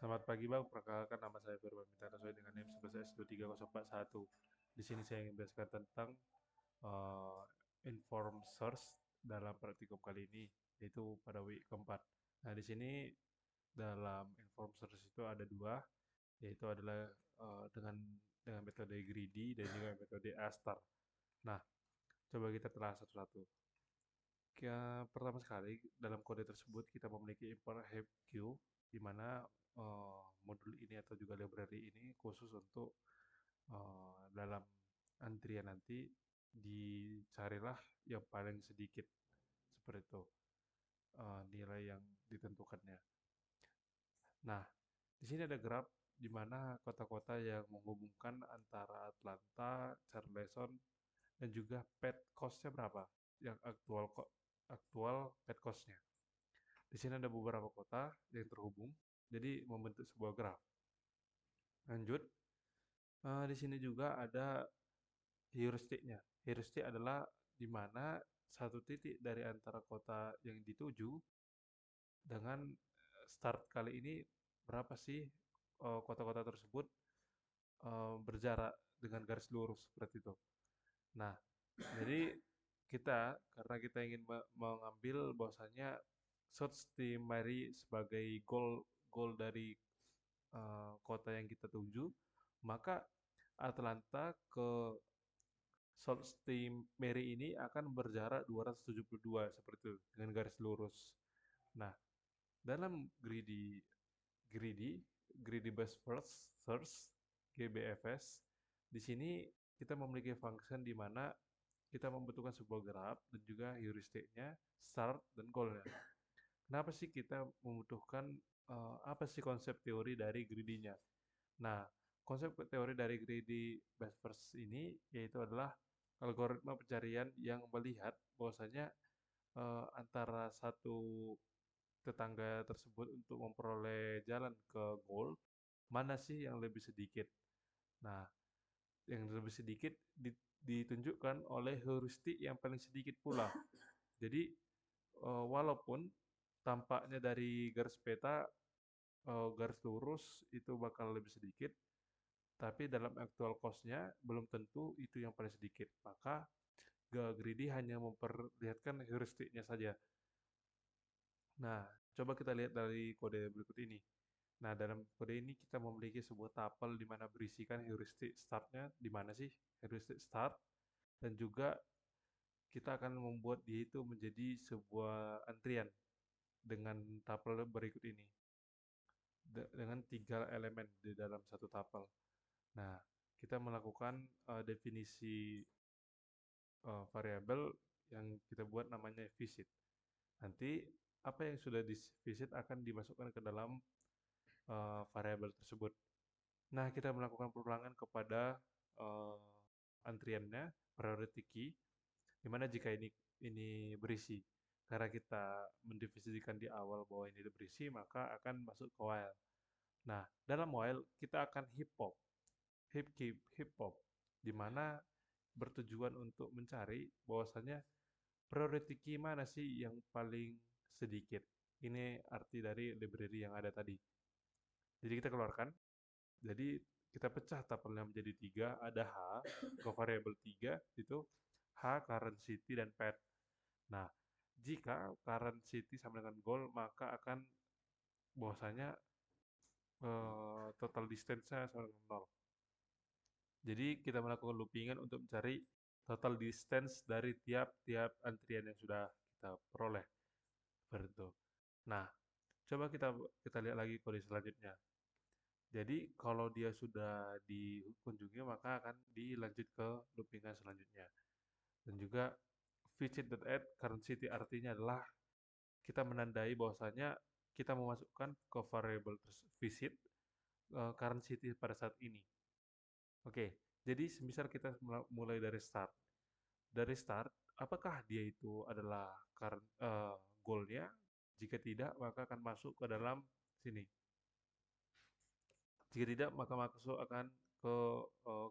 Selamat pagi Bang, perkenalkan nama saya Firman Mitana sesuai dengan NIM 11S23441. Di sini saya ingin menjelaskan tentang uh, inform source dalam praktikum kali ini, yaitu pada week keempat. Nah, di sini dalam inform source itu ada dua, yaitu adalah dengan metode greedy dan juga metode A-star. Nah, coba kita telah satu-satu. Pertama sekali, dalam kode tersebut kita memiliki import HEPQ, di mana modul ini atau juga library ini khusus untuk dalam antrian nanti dicarilah yang paling sedikit seperti itu nilai yang ditentukannya. Nah, di sini ada graf di mana kota-kota yang menghubungkan antara Atlanta, Charleston, dan juga pet cost-nya berapa, yang aktual pet cost-nya. Di sini ada beberapa kota yang terhubung, jadi membentuk sebuah graf. Lanjut, di sini juga ada heuristiknya. Heuristik adalah di mana satu titik dari antara kota yang dituju dengan start kali ini berapa sih kota-kota tersebut berjarak dengan garis lurus seperti itu. Nah, jadi karena kita ingin mengambil bahwasanya search di Mary sebagai goal dari kota yang kita tuju, maka Atlanta ke Salt Steam Mary ini akan berjarak 272 seperti itu dengan garis lurus. Nah, dalam greedy greedy best first search GBFS di sini kita memiliki function di mana kita membutuhkan sebuah graph dan juga heuristiknya, start dan goalnya. Kenapa sih kita membutuhkan apa sih konsep teori dari greedy-nya? Nah, konsep teori dari greedy best first ini yaitu adalah algoritma pencarian yang melihat bahwasanya antara satu tetangga tersebut untuk memperoleh jalan ke goal, mana sih yang lebih sedikit. Nah, yang lebih sedikit ditunjukkan oleh heuristik yang paling sedikit pula. Jadi, walaupun tampaknya dari garis peta garis lurus itu bakal lebih sedikit, tapi dalam actual cost-nya belum tentu itu yang paling sedikit. Maka greedy hanya memperlihatkan heuristiknya saja. Nah, coba kita lihat dari kode berikut ini. Nah, dalam kode ini kita memiliki sebuah tapel di mana berisikan heuristik startnya di mana sih heuristik start, dan juga kita akan membuat dia itu menjadi sebuah antrian dengan tapel berikut ini dengan tiga elemen di dalam satu tapel. Nah, kita melakukan definisi variabel yang kita buat namanya visit. Nanti apa yang sudah di visit akan dimasukkan ke dalam variabel tersebut. Nah, kita melakukan perulangan kepada uh, antriannya, priority key, di mana jika ini berisi, karena kita mendefinisikan di awal bahwa ini berisi, maka akan masuk ke while. Nah, dalam while kita akan heap hop, di mana bertujuan untuk mencari bahwasanya priority key mana sih yang paling sedikit. Ini arti dari library yang ada tadi. Jadi kita keluarkan. Jadi kita pecah tapelnya menjadi tiga. Ada H ke variabel 3 itu H, current city, dan path. Nah, jika current city sama dengan goal, maka akan bahwasanya total distance-nya sama dengan 0. Jadi kita melakukan loopingan untuk mencari total distance dari tiap-tiap antrian yang sudah kita peroleh. Seperti itu. Nah, coba kita lihat lagi kode selanjutnya. Jadi kalau dia sudah dikunjungi maka akan dilanjut ke loopingan selanjutnya. Dan juga visit.add current city artinya adalah kita menandai bahwasanya kita memasukkan ke variable visit current city pada saat ini. Oke, jadi semisal kita mulai dari start. Dari start, apakah dia itu adalah goalnya? Jika tidak, maka akan masuk ke dalam sini. Jika tidak, maka masuk akan ke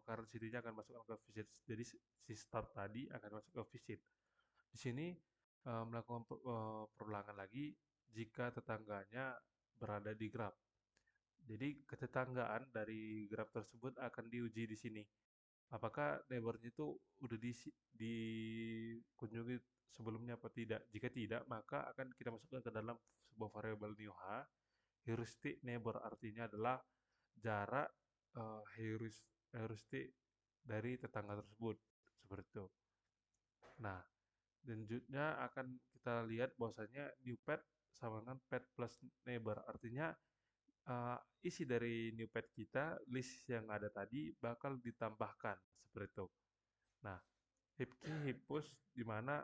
current city-nya akan masuk ke visit. Jadi si start tadi akan masuk ke visit. Di sini melakukan perulangan lagi jika tetangganya berada di graph. Jadi ketetanggaan dari graf tersebut akan diuji di sini. Apakah neighbor-nya itu udah dikunjungi sebelumnya apa tidak? Jika tidak, maka akan kita masukkan ke dalam sebuah variabel new h. Heuristic neighbor artinya adalah jarak heuristik dari tetangga tersebut. Seperti itu. Nah, selanjutnya akan kita lihat bahwasanya new pet sama dengan pet plus neighbor. Artinya isi dari new pet kita, list yang ada tadi bakal ditambahkan seperti itu. Nah, heap key, heap push di mana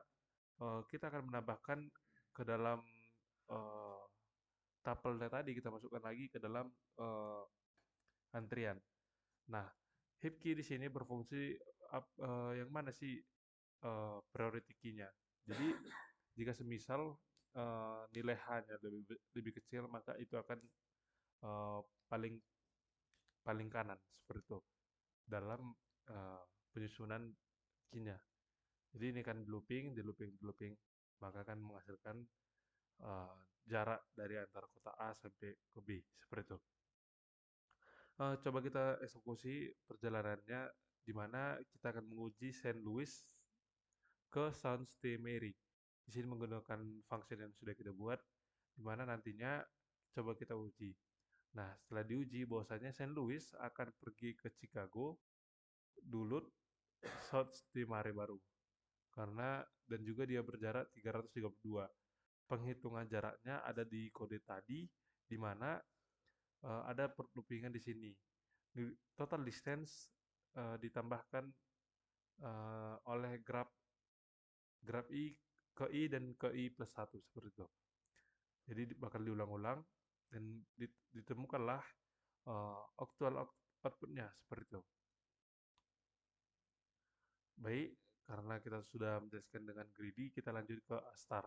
kita akan menambahkan ke dalam uh, tuple-nya tadi kita masukkan lagi ke dalam uh, antrian. Nah, heap key di sini berfungsi yang mana sih priority key-nya. Jadi jika semisal nilai H-nya lebih kecil maka itu akan uh, paling paling kanan seperti itu dalam uh, penyusunan key-nya. Jadi ini kan looping, di looping, di looping, maka akan menghasilkan uh, jarak dari antara kota A sampai ke B seperti itu. Coba kita eksekusi perjalanannya di mana kita akan menguji Saint Louis ke Saint Mary. Di sini menggunakan function yang sudah kita buat, di mana nantinya coba kita uji. Nah, setelah diuji bahwasanya Saint Louis akan pergi ke Chicago, Duluth, South Mare baru. Karena dan juga dia berjarak 332. Penghitungan jaraknya ada di kode tadi, di mana ada perloopingan di sini. Total distance ditambahkan oleh graf graf i ke i dan ke i plus 1 seperti itu. Jadi bakal diulang-ulang dan ditemukanlah actual outputnya seperti itu. Baik, karena kita sudah menjelaskan dengan greedy, kita lanjut ke Astar.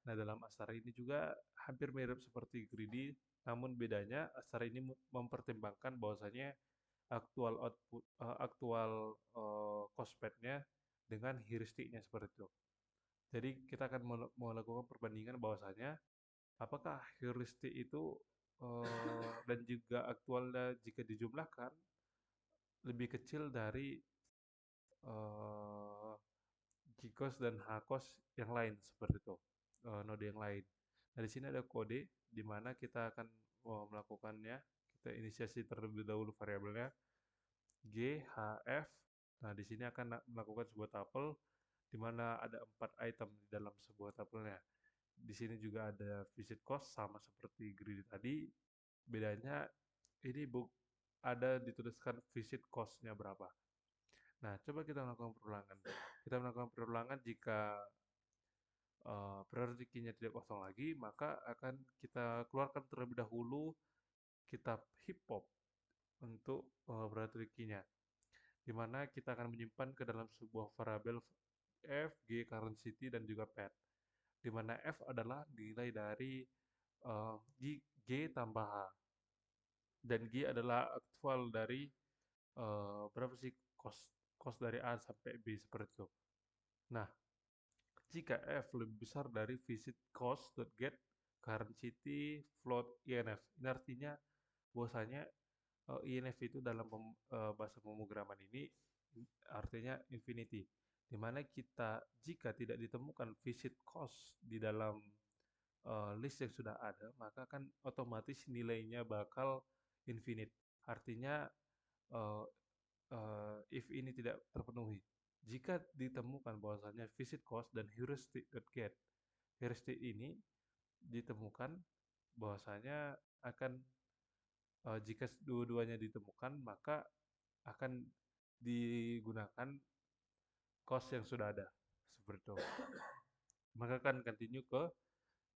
Nah, dalam Astar ini juga hampir mirip seperti greedy, namun bedanya Astar ini mempertimbangkan bahwasanya aktual cost path-nya dengan heuristiknya seperti itu. Jadi kita akan melakukan perbandingan bahwasanya apakah heuristik itu dan juga aktualnya jika dijumlahkan lebih kecil dari uh, G-cost dan H-cost yang lain seperti itu, node yang lain. Nah, di sini ada kode di mana kita akan melakukannya. Kita inisiasi terlebih dahulu variabelnya G, H, F. Nah, di sini akan melakukan sebuah tuple di mana ada 4 item di dalam sebuah tuple-nya. Di sini juga ada visit cost sama seperti greedy tadi. Bedanya ini ada dituliskan visit cost-nya berapa. Nah, coba kita melakukan perulangan. Kita melakukan perulangan jika priority key-nya tidak kosong lagi, maka akan kita keluarkan terlebih dahulu kitab hip hop untuk priority key-nya. Di mana kita akan menyimpan ke dalam sebuah variabel f, g, current city, dan juga path. Di mana f adalah nilai dari g tambah h. Dan G adalah aktual dari berapa sih cost dari A sampai B seperti itu. Nah, jika F lebih besar dari visit cost.get current city float INF. Ini artinya bahwasanya INF itu dalam bahasa pemrograman ini artinya infinity. Di mana kita jika tidak ditemukan visit cost di dalam list yang sudah ada, maka kan otomatis nilainya bakal infinite. Artinya uh, if ini tidak terpenuhi. Jika ditemukan bahwasanya visit cost dan heuristic.get, heuristic ini ditemukan bahwasanya akan jika dua-duanya ditemukan maka akan digunakan cost yang sudah ada seperti itu. Maka akan continue ke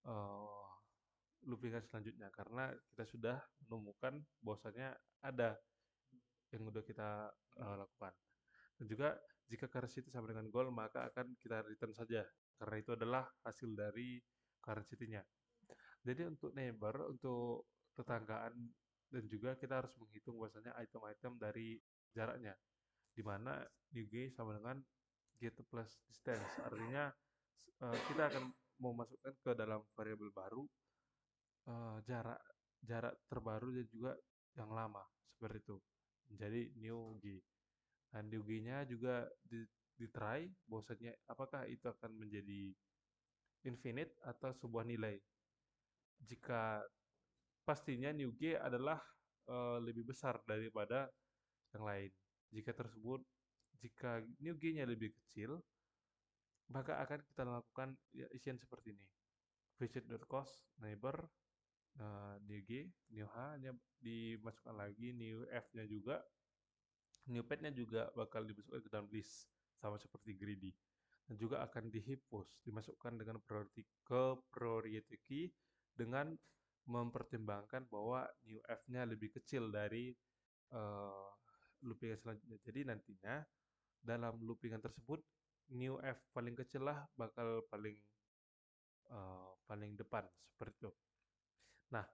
uh, loopingan selanjutnya karena kita sudah menemukan bahwasanya ada yang sudah kita lakukan. Dan juga jika currency itu sama dengan goal, maka akan kita return saja karena itu adalah hasil dari currency-nya. Jadi untuk neighbor, untuk tetanggaan dan juga kita harus menghitung bahwasanya item-item dari jaraknya, di mana new g sama dengan get plus distance. Artinya kita akan memasukkan ke dalam variabel baru jarak jarak terbaru dan juga yang lama, seperti itu. Jadi new G. Nah, new G-nya juga di-try bahwasanya apakah itu akan menjadi infinite atau sebuah nilai. Jika pastinya new G adalah lebih besar daripada yang lain. Jika tersebut, jika new G-nya lebih kecil, maka akan kita lakukan ya, isian seperti ini. Visit.cost neighbor new G, new H-nya dimasukkan lagi, new F-nya juga, new pad-nya juga bakal dimasukkan ke dalam list sama seperti greedy. Dan juga akan dihipus, dimasukkan dengan priority key dengan mempertimbangkan bahwa new F-nya lebih kecil dari uh, loopingan selanjutnya. Jadi nantinya dalam loopingan tersebut new F paling kecil lah bakal paling depan seperti itu. Nah,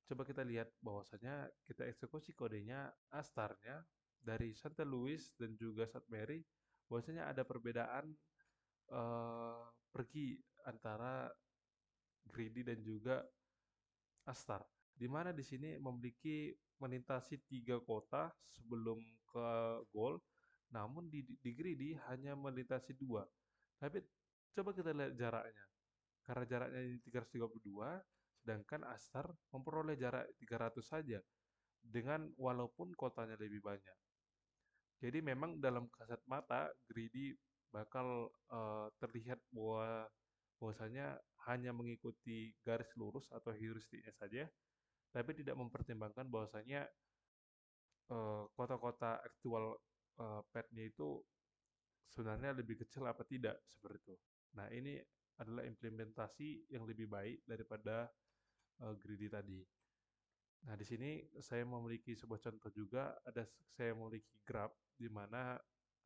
coba kita lihat bahwasanya kita eksekusi kodenya astarnya dari Santa Louis dan juga St. Mary, bahwasanya ada perbedaan pergi antara greedy dan juga astar. Di mana di sini memiliki melintasi 3 kota sebelum ke goal, namun di greedy hanya melintasi 2. Tapi coba kita lihat jaraknya. Karena jaraknya ini 332, sedangkan Astar memperoleh jarak 300 saja dengan walaupun kotanya lebih banyak. Jadi memang dalam kasat mata Greedy bakal terlihat bahwasanya hanya mengikuti garis lurus atau heuristiknya saja, tapi tidak mempertimbangkan bahwasanya kota-kota aktual petnya itu sebenarnya lebih kecil apa tidak seperti itu. Nah, ini adalah implementasi yang lebih baik daripada greedy tadi. Nah, di sini saya memiliki sebuah contoh juga, saya memiliki graph di mana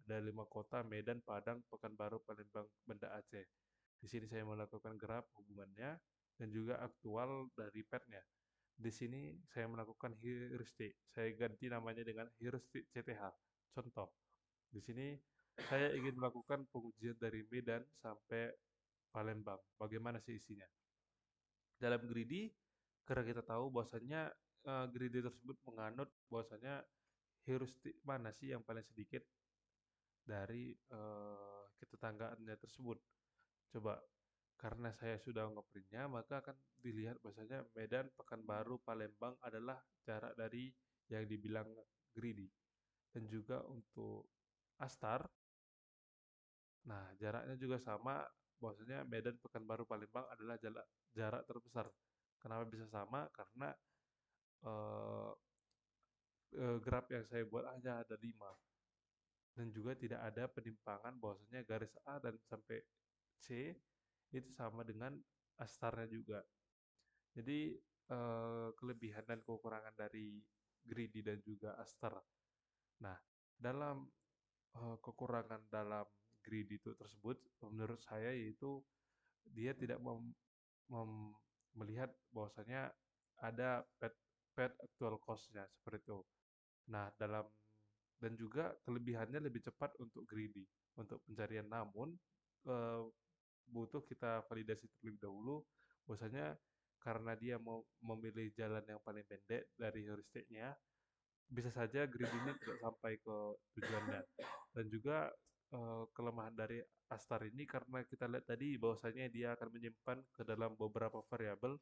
ada 5 kota Medan, Padang, Pekanbaru, Palembang, Banda Aceh. Di sini saya melakukan graph hubungannya dan juga aktual dari petnya. Di sini saya melakukan heuristik. Saya ganti namanya dengan heuristik CTH. Contoh, di sini saya ingin melakukan pengujian dari Medan sampai Palembang. Bagaimana sih isinya? Dalam greedy, karena kita tahu bahwasanya greedy tersebut menganut bahwasanya heuristik mana sih yang paling sedikit dari ketetanggaannya tersebut. Coba, karena saya sudah ngeprintnya, maka akan dilihat bahwasanya Medan, Pekanbaru, Palembang adalah jarak dari yang dibilang greedy. Dan juga untuk Astar, nah jaraknya juga sama, bahwasanya Medan, Pekanbaru, Palembang adalah jarak terbesar. Kenapa bisa sama? Karena eh, graf yang saya buat hanya ada 5 dan juga tidak ada penimpangan bahwasanya garis A dan sampai C itu sama dengan astarnya juga. Jadi kelebihan dan kekurangan dari greedy dan juga astar. Nah, dalam kekurangan dalam greedy itu tersebut menurut saya yaitu dia tidak melihat bahwasanya ada pet actual cost-nya seperti itu. Nah, dan juga kelebihannya lebih cepat untuk greedy untuk pencarian, namun eh, butuh kita validasi terlebih dahulu bahwasanya karena dia mau memilih jalan yang paling pendek dari heuristiknya, bisa saja greedy ini tidak sampai ke tujuannya. Dan juga kelemahan dari Astar ini karena kita lihat tadi bahwasanya dia akan menyimpan ke dalam beberapa variabel,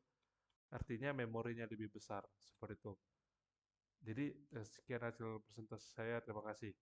artinya memorinya lebih besar seperti itu. Jadi sekian hasil presentasi saya. Terima kasih.